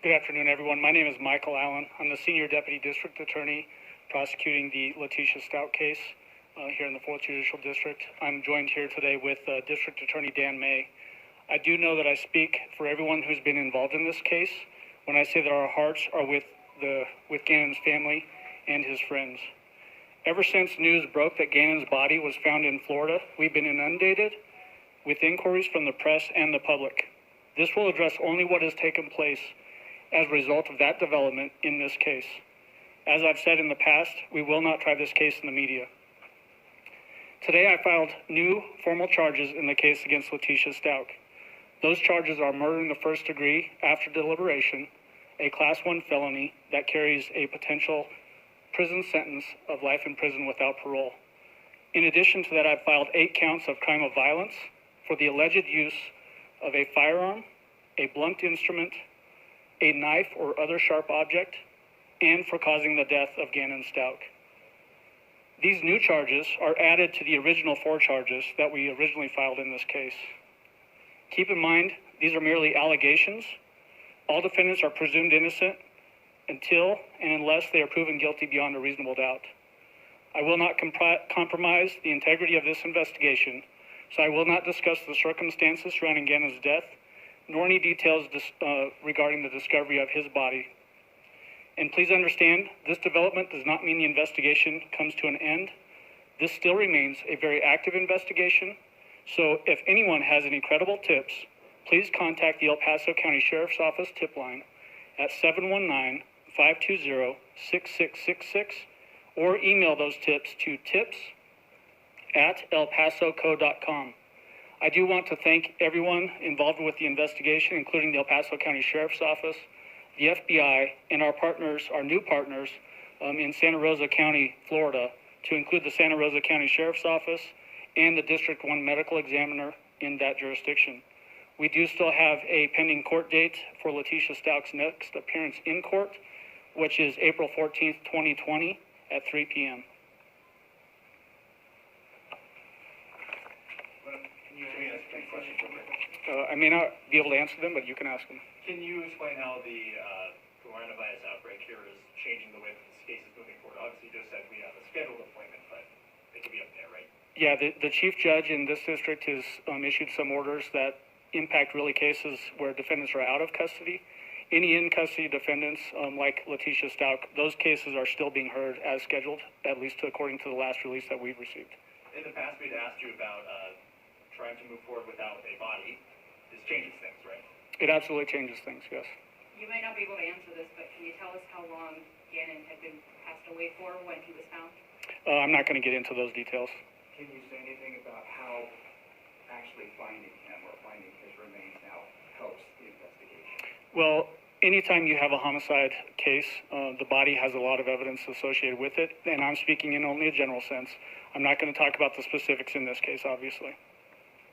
Good afternoon, everyone. My name is Michael Allen. I'm the Senior Deputy District Attorney prosecuting the Letitia Stauch case here in the 4th Judicial District. I'm joined here today with District Attorney Dan May. I do know that I speak for everyone who's been involved in this case when I say that our hearts are with Gannon's family and his friends. Ever since news broke that Gannon's body was found in Florida, we've been inundated with inquiries from the press and the public. This will address only what has taken place as a result of that development in this case. As I've said in the past, we will not try this case in the media. Today I filed new formal charges in the case against Letitia Stauch. Those charges are murder in the first degree after deliberation, a Class 1 felony that carries a potential prison sentence of life in prison without parole. In addition to that, I've filed 8 counts of crime of violence for the alleged use of a firearm, a blunt instrument, a knife or other sharp object, and for causing the death of Gannon Stauch. These new charges are added to the original 4 charges that we originally filed in this case. Keep in mind, these are merely allegations. All defendants are presumed innocent until and unless they are proven guilty beyond a reasonable doubt. I will not compromise the integrity of this investigation, so I will not discuss the circumstances surrounding Gannon's death, nor any details regarding the discovery of his body. And please understand, this development does not mean the investigation comes to an end. This still remains a very active investigation, so if anyone has any credible tips, please contact the El Paso County Sheriff's Office tip line at 719-520-6666 or email those tips to tips@elpasoco.com. I do want to thank everyone involved with the investigation, including the El Paso County Sheriff's Office, the FBI, and our partners, our new partners in Santa Rosa County, Florida, to include the Santa Rosa County Sheriff's Office and the District 1 medical examiner in that jurisdiction. We do still have a pending court date for Letitia Stauch's next appearance in court, which is April 14th, 2020 at 3 p.m. I may not be able to answer them, but you can ask them. Can you explain how the coronavirus outbreak here is changing the way that this case is moving forward? Obviously, you just said we have a scheduled appointment, but it could be up there, right? Yeah, the chief judge in this district has issued some orders that impact really cases where defendants are out of custody. Any in-custody defendants, like Letitia Stauch, those cases are still being heard as scheduled, at least according to the last release that we've received. In the past, we'd asked you about trying to move forward without a body. This changes things, right? It absolutely changes things, yes. You might not be able to answer this, but can you tell us how long Gannon had been passed away for when he was found? I'm not going to get into those details. Can you say anything about how actually finding him or finding his remains now helps the investigation? Well, anytime you have a homicide case, the body has a lot of evidence associated with it, and I'm speaking in only a general sense. I'm not going to talk about the specifics in this case, obviously.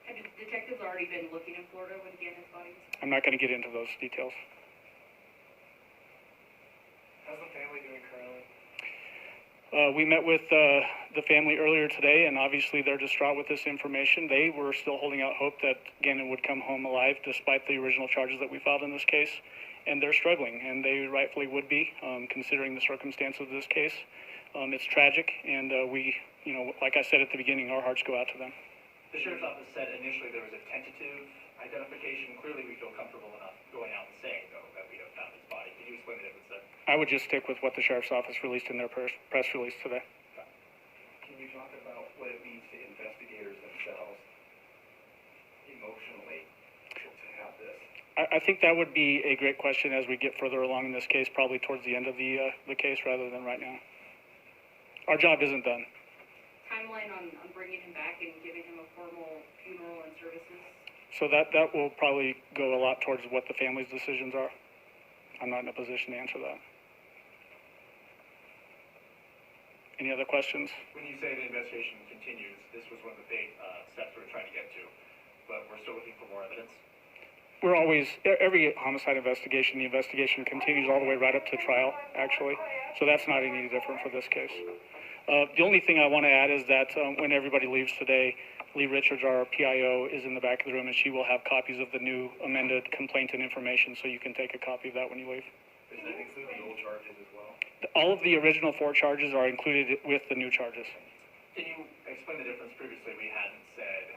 Have detectives already been looking in Florida when Gannon's body was found? I'm not going to get into those details. How's the family doing currently? We met with the family earlier today, and obviously they're distraught with this information. They were still holding out hope that Gannon would come home alive despite the original charges that we filed in this case, and they're struggling, and they rightfully would be, considering the circumstances of this case. It's tragic, and we, like I said at the beginning, our hearts go out to them. The Sheriff's Office said initially there was a tentative identification. Clearly, we feel comfortable enough going out and saying, though, that we have found his body. Can you explain the difference there? I would just stick with what the Sheriff's Office released in their press release today. Can you talk about what it means to investigators themselves emotionally to have this? I think that would be a great question as we get further along in this case, probably towards the end of the case rather than right now. Our job isn't done. Timeline on bringing him back and giving him a formal funeral and services? So that will probably go a lot towards what the family's decisions are. I'm not in a position to answer that. Any other questions? When you say the investigation continues, this was one of the big steps we were trying to get to, but we're still looking for more evidence? We're always, every homicide investigation, the investigation continues all the way right up to trial, actually. So that's not any different for this case. The only thing I want to add is that when everybody leaves today, Lee Richards, our PIO, is in the back of the room, and she will have copies of the new amended complaint and information, so you can take a copy of that when you leave. Does that include the old charges as well? All of the original 4 charges are included with the new charges. Can you explain the difference? Previously, we hadn't said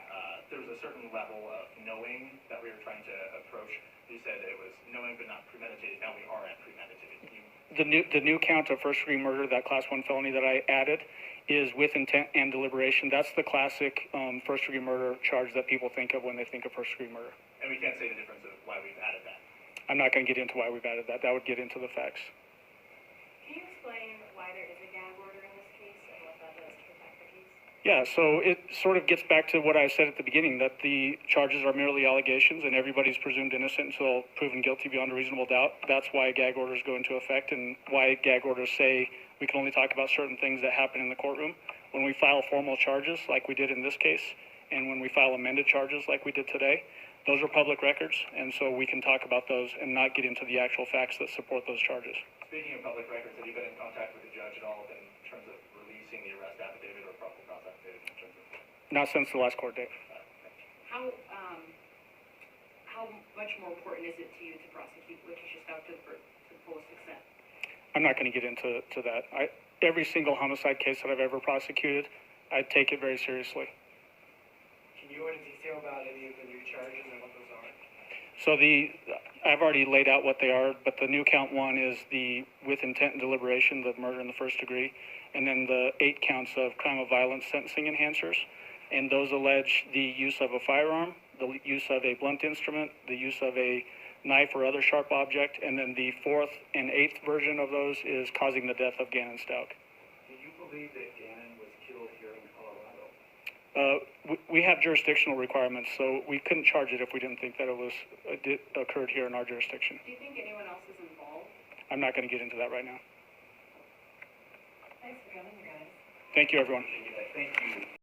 there was a certain level of knowing that we were trying to approach. You said it was knowing but not premeditated. Now we are at premeditated. The new count of first-degree murder, that Class 1 felony that I added, is with intent and deliberation. That's the classic first-degree murder charge that people think of when they think of first-degree murder. And we can't say the difference of why we've added that. I'm not going to get into why we've added that. That would get into the facts. Can you explain why there is a gag order in this case and what that does to protect the case? Yeah, so it sort of gets back to what I said at the beginning, that the charges are merely allegations and everybody's presumed innocent until proven guilty beyond a reasonable doubt. That's why gag orders go into effect and why gag orders say we can only talk about certain things that happen in the courtroom. When we file formal charges, like we did in this case, and when we file amended charges like we did today, those are public records, and so we can talk about those and not get into the actual facts that support those charges. Speaking of public records, have you been in contact with the judge at all in terms of releasing the arrest affidavit or probable cause affidavit in terms of? Not since the last court date. How much more important is it to you to prosecute Letitia Stauch to the fullest extent? I'm not going to get into that. Every single homicide case that I've ever prosecuted, I take it very seriously. Can you go into detail about any of the new charges and what those are? So I've already laid out what they are, but the new count 1 is the with intent and deliberation, the murder in the first degree, and then the 8 counts of crime of violence sentencing enhancers, and those allege the use of a firearm, the use of a blunt instrument, the use of a knife or other sharp object, and then the 4th and 8th version of those is causing the death of Gannon Stauch. Do you believe that Gannon was killed here in Colorado? We have jurisdictional requirements, so we couldn't charge it if we didn't think that it occurred here in our jurisdiction. Do you think anyone else is involved? I'm not going to get into that right now. Thanks for coming, guys. Thank you, everyone. Thank you.